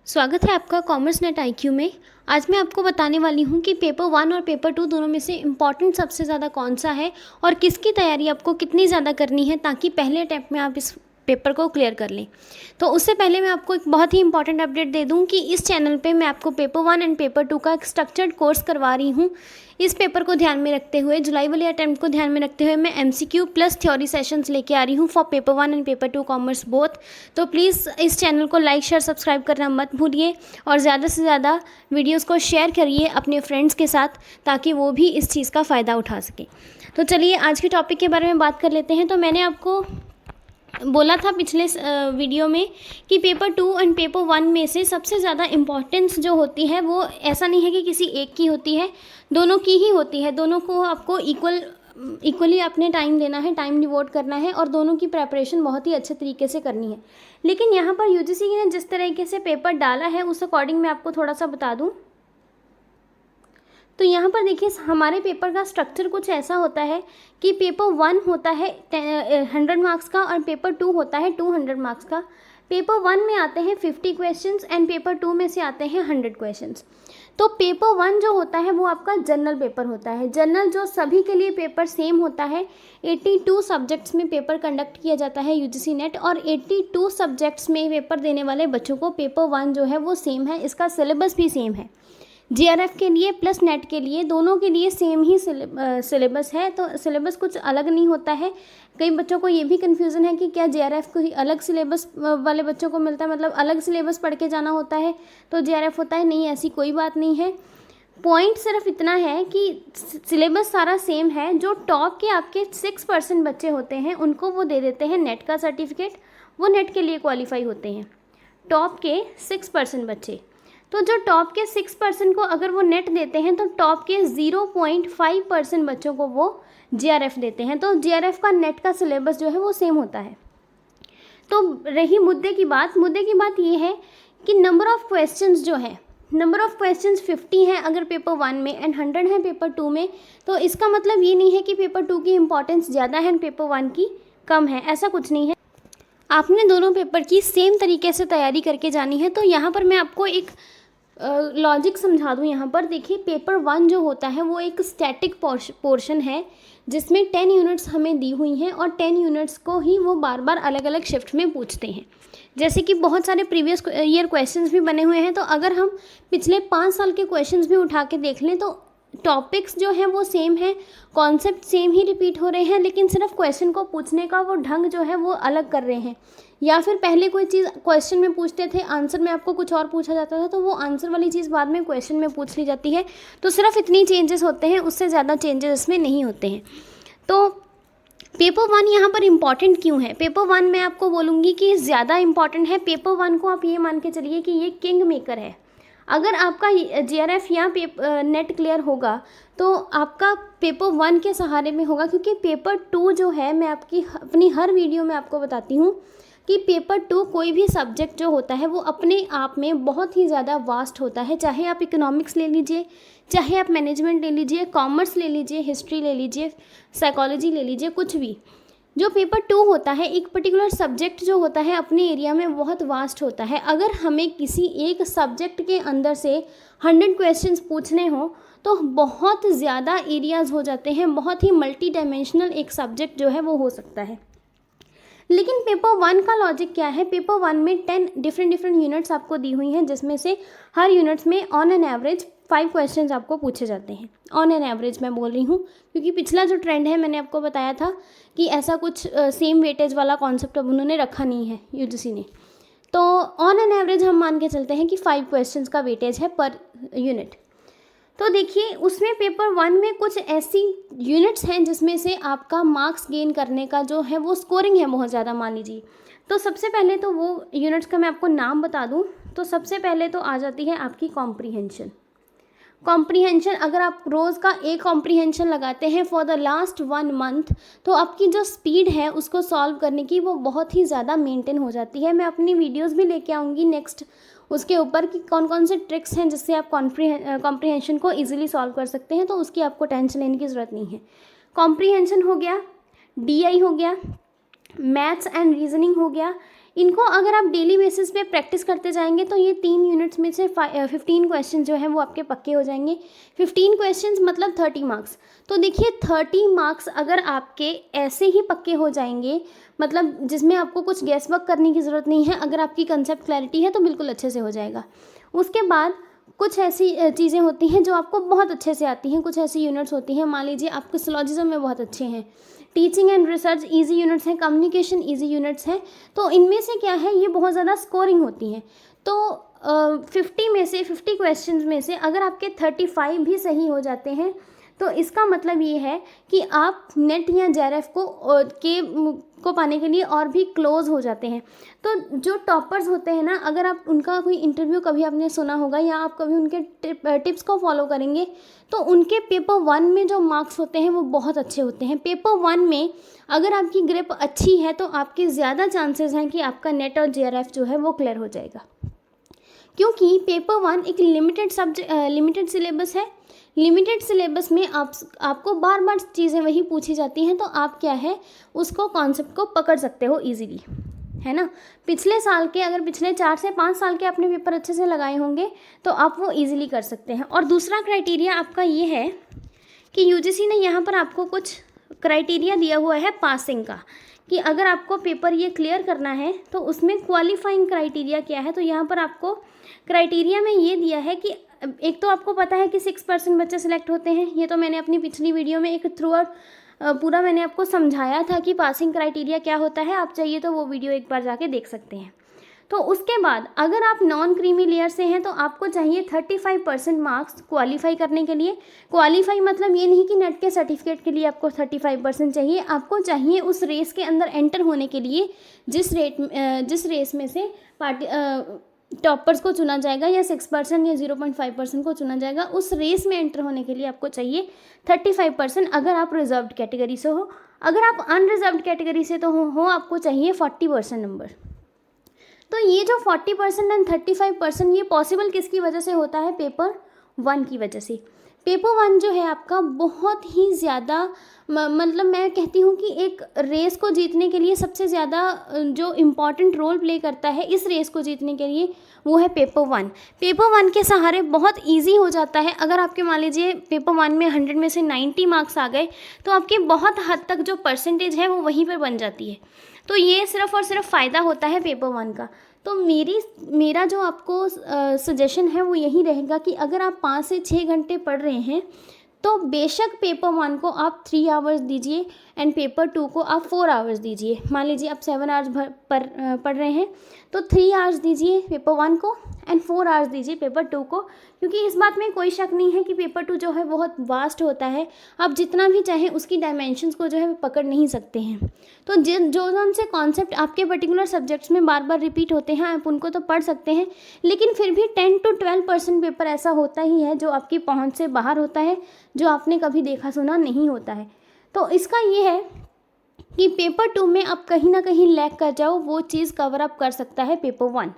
स्वागत है आपका कॉमर्स नेट आईक्यू में। आज मैं आपको बताने वाली हूँ कि पेपर 1 और पेपर 2 दोनों में से इम्पॉर्टेंट सबसे ज़्यादा कौन सा है और किसकी तैयारी आपको कितनी ज़्यादा करनी है ताकि पहले अटैम्प्ट में आप इस पेपर को क्लियर कर लें। तो उससे पहले मैं आपको एक बहुत ही इंपॉर्टेंट अपडेट दे दूं कि इस चैनल पे मैं आपको पेपर 1 एंड पेपर 2 का एक स्ट्रक्चर्ड कोर्स करवा रही हूँ। इस पेपर को ध्यान में रखते हुए, जुलाई वाले अटैम्प्ट को ध्यान में रखते हुए मैं MCQ प्लस थ्योरी सेशंस लेके आ रही हूँ for paper 1 and paper 2 commerce both. तो प्लीज़ इस चैनल को लाइक शेयर सब्सक्राइब करना मत भूलिए और ज़्यादा से ज़्यादा वीडियोज़ को शेयर करिए अपने फ्रेंड्स के साथ ताकि वो भी इस चीज़ का फ़ायदा उठा सकें। तो चलिए आज के टॉपिक के बारे में बात कर लेते हैं। तो मैंने आपको बोला था पिछले वीडियो में कि पेपर 2 एंड पेपर 1 में से सबसे ज़्यादा इम्पॉर्टेंस जो होती है वो ऐसा नहीं है कि किसी एक की होती है, दोनों की ही होती है। दोनों को आपको इक्वली अपने टाइम देना है, टाइम डिवोट करना है और दोनों की प्रेपरेशन बहुत ही अच्छे तरीके से करनी है। लेकिन यहाँ पर UGC ने जिस तरीके से पेपर डाला है उस अकॉर्डिंग मैं आपको थोड़ा सा बता दूँ। तो यहाँ पर देखिए हमारे पेपर का स्ट्रक्चर कुछ ऐसा होता है कि पेपर 1 होता है 100 मार्क्स का और पेपर 2 होता है 200 मार्क्स का। पेपर 1 में आते हैं 50 क्वेश्चंस एंड पेपर 2 में से आते हैं 100 क्वेश्चंस। तो पेपर 1 जो होता है वो आपका जनरल पेपर होता है। जनरल जो सभी के लिए पेपर सेम होता है। 82 सब्जेक्ट्स में पेपर कंडक्ट किया जाता है UGC नेट और 82 सब्जेक्ट्स में पेपर देने वाले बच्चों को पेपर 1 जो है वो सेम है। इसका सिलेबस भी सेम है। JRF के लिए प्लस नेट के लिए दोनों के लिए सेम ही सिलेबस है। तो सिलेबस कुछ अलग नहीं होता है। कई बच्चों को ये भी कन्फ्यूज़न है कि क्या JRF को ही अलग सिलेबस वाले बच्चों को मिलता है, मतलब अलग सिलेबस पढ़ के जाना होता है तो JRF होता है। नहीं, ऐसी कोई बात नहीं है। पॉइंट सिर्फ इतना है कि सिलेबस सारा सेम है। जो टॉप के आपके 6% बच्चे होते हैं उनको वो दे देते हैं नेट का सर्टिफिकेट, वो नेट के लिए क्वालिफाई होते हैं। टॉप के 6% बच्चे, तो जो टॉप के 6% को अगर वो नेट देते हैं तो टॉप के 0.5% बच्चों को वो JRF देते हैं। तो JRF का नेट का सिलेबस जो है वो सेम होता है। तो रही मुद्दे की बात ये है कि नंबर ऑफ़ क्वेश्चंस जो है, नंबर ऑफ़ क्वेश्चंस 50 हैं अगर पेपर 1 में एंड 100 है पेपर 2 में। तो इसका मतलब ये नहीं है कि पेपर 2 की इम्पॉर्टेंस ज़्यादा है एंड पेपर 1 की कम है, ऐसा कुछ नहीं है। आपने दोनों पेपर की सेम तरीके से तैयारी करके जानी है। तो यहाँ पर मैं आपको एक लॉजिक समझा दूँ। यहाँ पर देखिए पेपर 1 जो होता है वो एक स्टैटिक पोर्शन है जिसमें 10 यूनिट्स हमें दी हुई हैं और 10 यूनिट्स को ही वो बार बार अलग अलग शिफ्ट में पूछते हैं। जैसे कि बहुत सारे प्रीवियस ईयर क्वेश्चंस भी बने हुए हैं। तो अगर हम पिछले 5 साल के क्वेश्चंस भी उठा के देख लें तो टॉपिक्स जो हैं वो सेम हैं, कॉन्सेप्ट सेम ही रिपीट हो रहे हैं, लेकिन सिर्फ क्वेश्चन को पूछने का वो ढंग जो है वो अलग कर रहे हैं। या फिर पहले कोई चीज़ क्वेश्चन में पूछते थे, आंसर में आपको कुछ और पूछा जाता था, तो वो आंसर वाली चीज़ बाद में क्वेश्चन में पूछ ली जाती है। तो सिर्फ इतनी चेंजेस होते हैं, उससे ज़्यादा चेंजेस इसमें नहीं होते हैं। तो पेपर 1 यहाँ पर इम्पॉर्टेंट क्यों है? पेपर 1 मैं आपको बोलूँगी कि ज़्यादा इम्पॉर्टेंट है। पेपर 1 को आप ये मान के चलिए कि ये किंग मेकर है। अगर आपका JRF या नेट क्लियर होगा तो आपका पेपर 1 के सहारे में होगा, क्योंकि पेपर 2 जो है मैं अपनी हर वीडियो में आपको बताती हूँ कि पेपर 2 कोई भी सब्जेक्ट जो होता है वो अपने आप में बहुत ही ज़्यादा वास्ट होता है। चाहे आप इकोनॉमिक्स ले लीजिए, चाहे आप मैनेजमेंट ले लीजिए, कॉमर्स ले लीजिए, हिस्ट्री ले लीजिए, साइकोलॉजी ले लीजिए, कुछ भी। जो पेपर 2 होता है एक पर्टिकुलर सब्जेक्ट जो होता है अपने एरिया में बहुत वास्ट होता है। अगर हमें किसी एक सब्जेक्ट के अंदर से 100 क्वेश्चंस पूछने हो तो बहुत ज़्यादा एरियाज़ हो जाते हैं, बहुत ही मल्टी डायमेंशनल एक सब्जेक्ट जो है वो हो सकता है। लेकिन पेपर 1 का लॉजिक क्या है? पेपर 1 में 10 डिफरेंट यूनिट्स आपको दी हुई हैं जिसमें से हर यूनिट्स में ऑन एन एवरेज 5 क्वेश्चंस आपको पूछे जाते हैं। ऑन एन एवरेज मैं बोल रही हूँ क्योंकि पिछला जो ट्रेंड है मैंने आपको बताया था कि ऐसा कुछ सेम वेटेज वाला कॉन्सेप्ट अब उन्होंने रखा नहीं है UGC ने। तो ऑन एन एवरेज हम मान के चलते हैं कि 5 क्वेश्चंस का वेटेज है पर यूनिट। तो देखिए उसमें पेपर 1 में कुछ ऐसी यूनिट्स हैं जिसमें से आपका मार्क्स गेन करने का जो है वो स्कोरिंग है बहुत ज़्यादा, मान लीजिए। तो सबसे पहले तो वो यूनिट्स का मैं आपको नाम बता दूं। तो सबसे पहले तो आ जाती है आपकी कॉम्प्रीहेंशन। अगर आप रोज़ का एक कॉम्प्रीहेंशन लगाते हैं फॉर द लास्ट 1 मंथ तो आपकी जो स्पीड है उसको सॉल्व करने की वो बहुत ही ज़्यादा मेंटेन हो जाती है। मैं अपनी वीडियोस भी लेके आऊँगी नेक्स्ट उसके ऊपर कि कौन कौन से ट्रिक्स हैं जिससे आप कॉम्प्रीहेंशन को इजीली सॉल्व कर सकते हैं। तो उसकी आपको टेंशन लेने की ज़रूरत नहीं है। कॉम्प्रीहेंशन हो गया, DI हो गया, मैथ्स एंड रीजनिंग हो गया, इनको अगर आप डेली बेसिस पे प्रैक्टिस करते जाएंगे तो ये 3 यूनिट्स में से 15 क्वेश्चन जो है वो आपके पक्के हो जाएंगे। 15 क्वेश्चंस मतलब 30 मार्क्स। तो देखिए 30 मार्क्स अगर आपके ऐसे ही पक्के हो जाएंगे, मतलब जिसमें आपको कुछ गैस वर्क करने की ज़रूरत नहीं है, अगर आपकी कंसेप्ट क्लैरिटी है तो बिल्कुल अच्छे से हो जाएगा। उसके बाद कुछ ऐसी चीज़ें होती हैं जो आपको बहुत अच्छे से आती हैं, कुछ ऐसी यूनिट्स होती हैं, मान लीजिए आपके सिलॉजिज्म में बहुत अच्छे हैं, teaching and research easy units हैं, कम्युनिकेशन इजी यूनिट्स हैं, तो इनमें से क्या है ये बहुत ज़्यादा स्कोरिंग होती हैं। तो 50 क्वेश्चंस में से अगर आपके 35 भी सही हो जाते हैं तो इसका मतलब ये है कि आप नेट या जेआरएफ को पाने के लिए और भी क्लोज हो जाते हैं। तो जो टॉपर्स होते हैं ना, अगर आप उनका कोई इंटरव्यू कभी आपने सुना होगा या आप कभी उनके टिप्स को फॉलो करेंगे तो उनके पेपर 1 में जो मार्क्स होते हैं वो बहुत अच्छे होते हैं। पेपर 1 में अगर आपकी ग्रिप अच्छी है तो आपके ज़्यादा चांसेस हैं कि आपका नेट और जेआरएफ जो है वो क्लियर हो जाएगा, क्योंकि पेपर 1 एक लिमिटेड सिलेबस है। लिमिटेड सिलेबस में आपको बार बार चीज़ें वही पूछी जाती हैं, तो आप क्या है उसको कॉन्सेप्ट को पकड़ सकते हो इजीली, है ना। पिछले साल के अगर पिछले 4 से 5 साल के आपने पेपर अच्छे से लगाए होंगे तो आप वो इजीली कर सकते हैं। और दूसरा क्राइटेरिया आपका ये है कि यूजीसी ने यहाँ पर आपको कुछ क्राइटेरिया दिया हुआ है पासिंग का, कि अगर आपको पेपर ये क्लियर करना है तो उसमें क्वालिफाइंग क्राइटेरिया क्या है। तो यहाँ पर आपको क्राइटेरिया में ये दिया है कि एक तो आपको पता है कि 6% बच्चे सिलेक्ट होते हैं, ये तो मैंने अपनी पिछली वीडियो में एक थ्रू आउट पूरा मैंने आपको समझाया था कि पासिंग क्राइटेरिया क्या होता है, आप चाहिए तो वो वीडियो एक बार जाके देख सकते हैं। तो उसके बाद अगर आप नॉन क्रीमी लेयर से हैं तो आपको चाहिए 35% मार्क्स क्वालिफाई करने के लिए। क्वालिफाई मतलब ये नहीं कि नेट के सर्टिफिकेट के लिए आपको 35% चाहिए, आपको चाहिए उस रेस के अंदर एंटर होने के लिए जिस रेस में से टॉपर्स को चुना जाएगा या 6% या 0.5% को चुना जाएगा, उस रेस में एंटर होने के लिए आपको चाहिए 35% अगर आप रिजर्व्ड कैटेगरी से हो। अगर आप अनरिजर्व्ड कैटेगरी से तो हो आपको चाहिए 40% नंबर। तो ये जो 40% एंड 35% ये पॉसिबल किसकी वजह से होता है? पेपर 1 की वजह से। पेपर 1 जो है आपका बहुत ही ज़्यादा मतलब मैं कहती हूँ कि एक रेस को जीतने के लिए सबसे ज़्यादा जो इम्पॉर्टेंट रोल प्ले करता है इस रेस को जीतने के लिए वो है पेपर 1। पेपर 1 के सहारे बहुत इजी हो जाता है। अगर आपके मान लीजिए पेपर 1 में 100 में से 90 मार्क्स आ गए तो आपके बहुत हद तक जो परसेंटेज है वो वहीं पर बन जाती है। तो ये सिर्फ़ और सिर्फ फ़ायदा होता है पेपर 1 का। तो मेरा जो आपको सजेशन है वो यही रहेगा कि अगर आप 5 से 6 घंटे पढ़ रहे हैं तो बेशक पेपर 1 को आप 3 आवर्स दीजिए एंड पेपर 2 को आप 4 आवर्स दीजिए। मान लीजिए आप 7 आवर्स पढ़ रहे हैं तो 3 आवर्स दीजिए पेपर 1 को एंड 4 आवर्स दीजिए पेपर 2 को, क्योंकि इस बात में कोई शक नहीं है कि पेपर 2 जो है बहुत वास्ट होता है। आप जितना भी चाहें उसकी डायमेंशंस को जो है पकड़ नहीं सकते हैं। तो जो से कॉन्सेप्ट आपके पर्टिकुलर सब्जेक्ट्स में बार बार रिपीट होते हैं आप उनको तो पढ़ सकते हैं, लेकिन फिर भी 10 to 12% पेपर ऐसा होता ही है जो आपकी पहुंच से बाहर होता है, जो आपने कभी देखा सुना नहीं होता है। तो इसका ये है कि पेपर 2 में आप कहीं ना कहीं लैग कर जाओ, वो चीज़ कवर अप कर सकता है पेपर 1।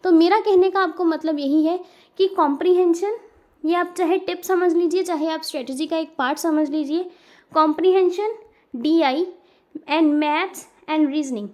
तो मेरा कहने का आपको मतलब यही है कि कॉम्प्रीहेंशन, ये आप चाहे टिप समझ लीजिए चाहे आप स्ट्रेटजी का एक पार्ट समझ लीजिए, comprehension, DI and maths and reasoning,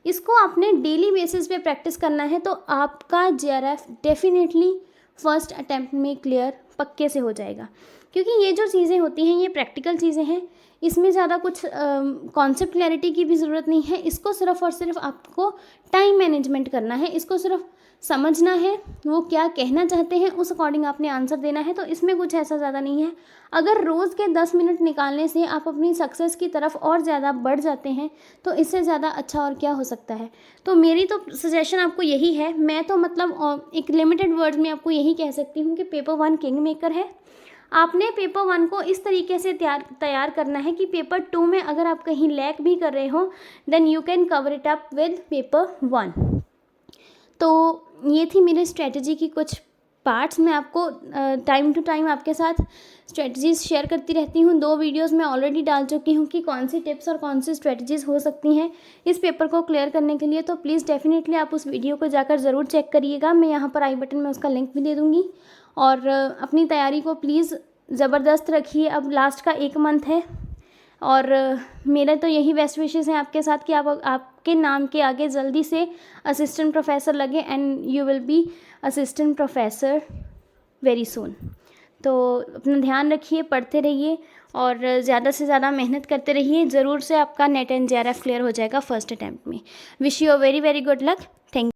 इसको आपने डेली बेसिस पे प्रैक्टिस करना है तो आपका JRF डेफिनेटली फर्स्ट अटैम्प्ट में क्लियर पक्के से हो जाएगा। क्योंकि ये जो चीज़ें होती हैं ये प्रैक्टिकल चीज़ें हैं, इसमें ज़्यादा कुछ कॉन्सेप्ट क्लैरिटी की भी ज़रूरत नहीं है। इसको सिर्फ़ और सिर्फ आपको टाइम मैनेजमेंट करना है, इसको सिर्फ समझना है वो क्या कहना चाहते हैं, उस अकॉर्डिंग आपने आंसर देना है। तो इसमें कुछ ऐसा ज़्यादा नहीं है। अगर रोज़ के 10 मिनट निकालने से आप अपनी सक्सेस की तरफ और ज़्यादा बढ़ जाते हैं तो इससे ज़्यादा अच्छा और क्या हो सकता है। तो मेरी तो सजेशन आपको यही है, मैं तो मतलब एक लिमिटेड वर्ड्स में आपको यही कह सकती हूँ कि पेपर 1 किंग मेकर है। आपने पेपर 1 को इस तरीके से तैयार करना है कि पेपर 2 में अगर आप कहीं लैग भी कर रहे हो then you can cover it up with paper 1। तो ये थी मेरे स्ट्रेटजी की कुछ पार्ट्स। मैं आपको टाइम टू टाइम आपके साथ स्ट्रेटजीज़ शेयर करती रहती हूँ। 2 वीडियोस मैं ऑलरेडी डाल चुकी हूँ कि कौन सी टिप्स और कौन सी स्ट्रेटजीज़ हो सकती हैं इस पेपर को क्लियर करने के लिए। तो प्लीज़ डेफिनेटली आप उस वीडियो को जाकर ज़रूर चेक करिएगा। मैं यहाँ पर आई बटन में उसका लिंक भी दे दूँगी। और अपनी तैयारी को प्लीज़ ज़बरदस्त रखिए। अब लास्ट का 1 मंथ है और मेरे तो यही बेस्ट विशेज़ हैं आपके साथ कि आप आपके नाम के आगे जल्दी से असिस्टेंट प्रोफेसर लगे and you will be assistant professor very soon. तो अपना ध्यान रखिए, पढ़ते रहिए और ज़्यादा से ज़्यादा मेहनत करते रहिए। ज़रूर से आपका नेट एंड JRF क्लियर हो जाएगा फर्स्ट अटैम्प्ट में। Wish you a very very good luck. Thank